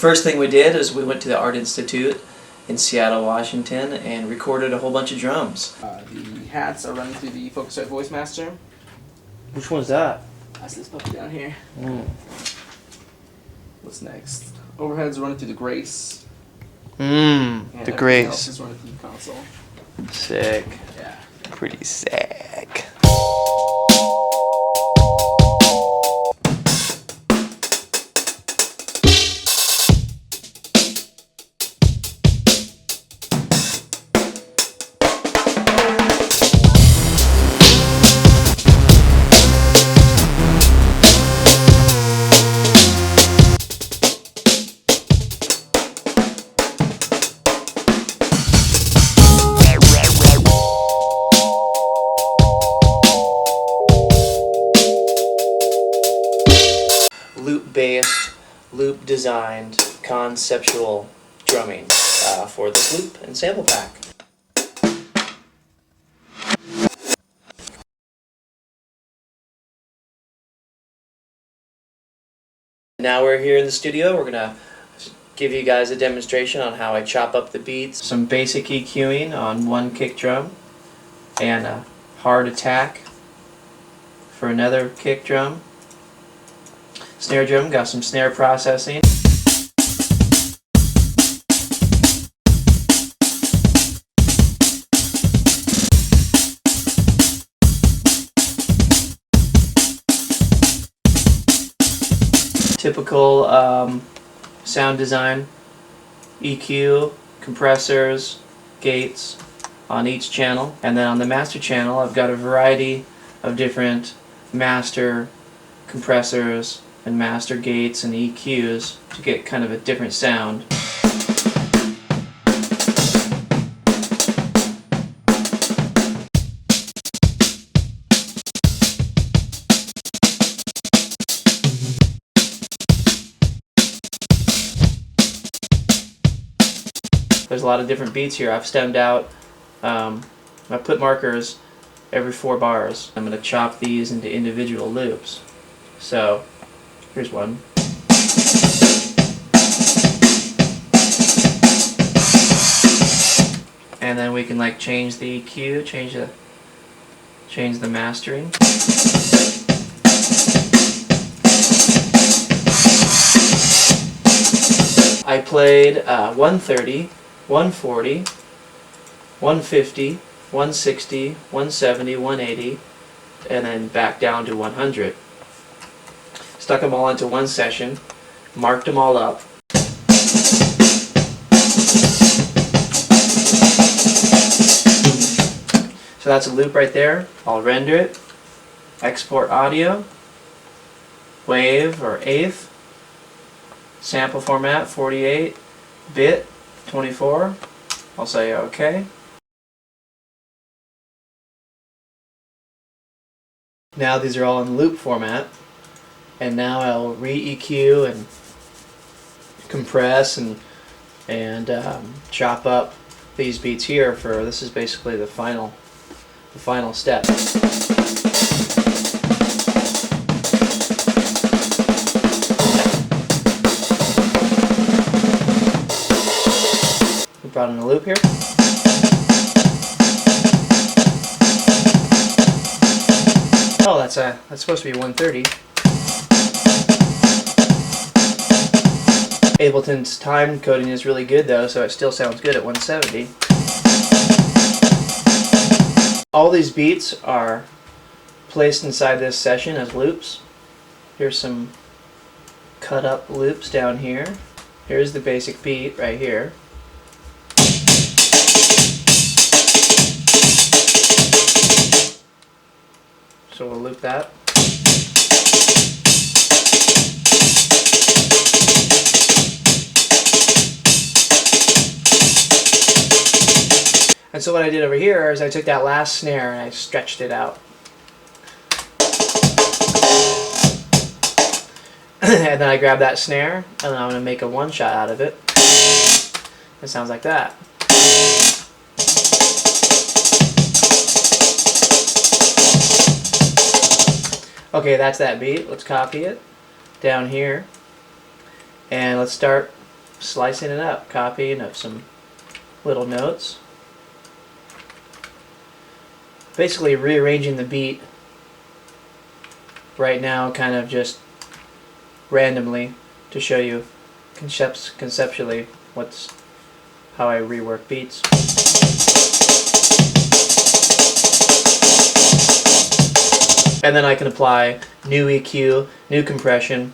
first thing we did is we went to the Art Institute in Seattle, Washington, and recorded a whole bunch of drums. The hats are running through the Focusrite Voice Master. Which one's that? That's this puppy down here. Mm. What's next? Overhead's running through the Grace. The Everything else Grace. is running through the console. Sick. Yeah. Pretty sick. Loop-based, loop-designed, conceptual drumming for this loop and sample pack. Now we're here in the studio. We're gonna give you guys a demonstration on how I chop up the beats. Some basic EQing on one kick drum and a hard attack for another kick drum. Snare drum, got some snare processing. Typical sound design, EQ, compressors, gates on each channel. And then on the master channel I've got a variety of different master compressors and master gates and EQs to get kind of a different sound. There's a lot of different beats here. I've stemmed out, I put markers every 4 bars. I'm going to chop these into individual loops. So, here's one. And then we can like change the EQ, change the mastering. I played 130, 140, 150, 160, 170, 180, and then back down to 100. Stuck them all into one session, marked them all up. So that's a loop right there. I'll render it, export audio, wave or eighth, sample format 48, bit 24. I'll say OK. Now these are all in loop format. And now I'll re-EQ and compress and chop up these beats here for this is basically the final step. We brought in a loop here. Oh, that's supposed to be 130. Ableton's time coding is really good though, so it still sounds good at 170. All these beats are placed inside this session as loops. Here's some cut up loops down here. Here's the basic beat right here. So we'll loop that. And so what I did over here is I took that last snare and I stretched it out. And then I grabbed that snare and then I'm going to make a one shot out of it. It sounds like that. Okay, that's that beat. Let's copy it down here. And let's start slicing it up, copying of some little notes. Basically rearranging the beat right now, kind of just randomly, to show you conceptually how I rework beats. And then I can apply new EQ, new compression,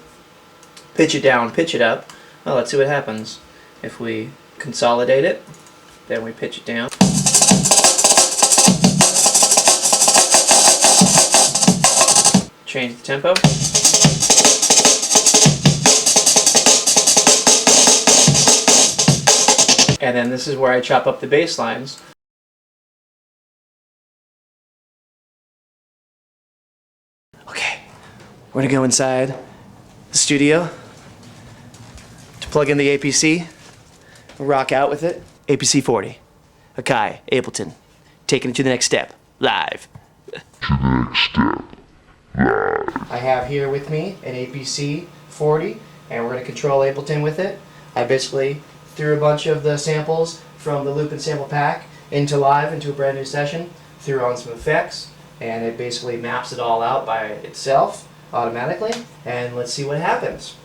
pitch it down, pitch it up. Well, let's see what happens. If we consolidate it, then we pitch it down. Change the tempo. And then this is where I chop up the bass lines. Okay, we're gonna go inside the studio to plug in the APC, rock out with it. APC40, Akai, Ableton, taking it to the next step, live. I have here with me an APC40, and we're going to control Ableton with it. I basically threw a bunch of the samples from the loop and sample pack into live, into a brand new session, threw on some effects, and it basically maps it all out by itself automatically, and let's see what happens.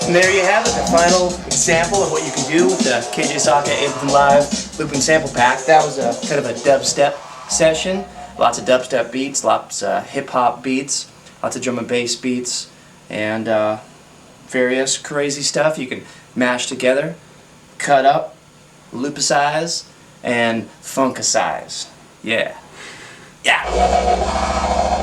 And there you have it, the final example of what you can do with the KJ Sawka Ableton Live Loop and Sample Pack. That was a kind of a dubstep session. Lots of dubstep beats, lots of hip-hop beats, lots of drum and bass beats, and various crazy stuff you can mash together, cut up, loopasize, and funkasize. Yeah. Yeah.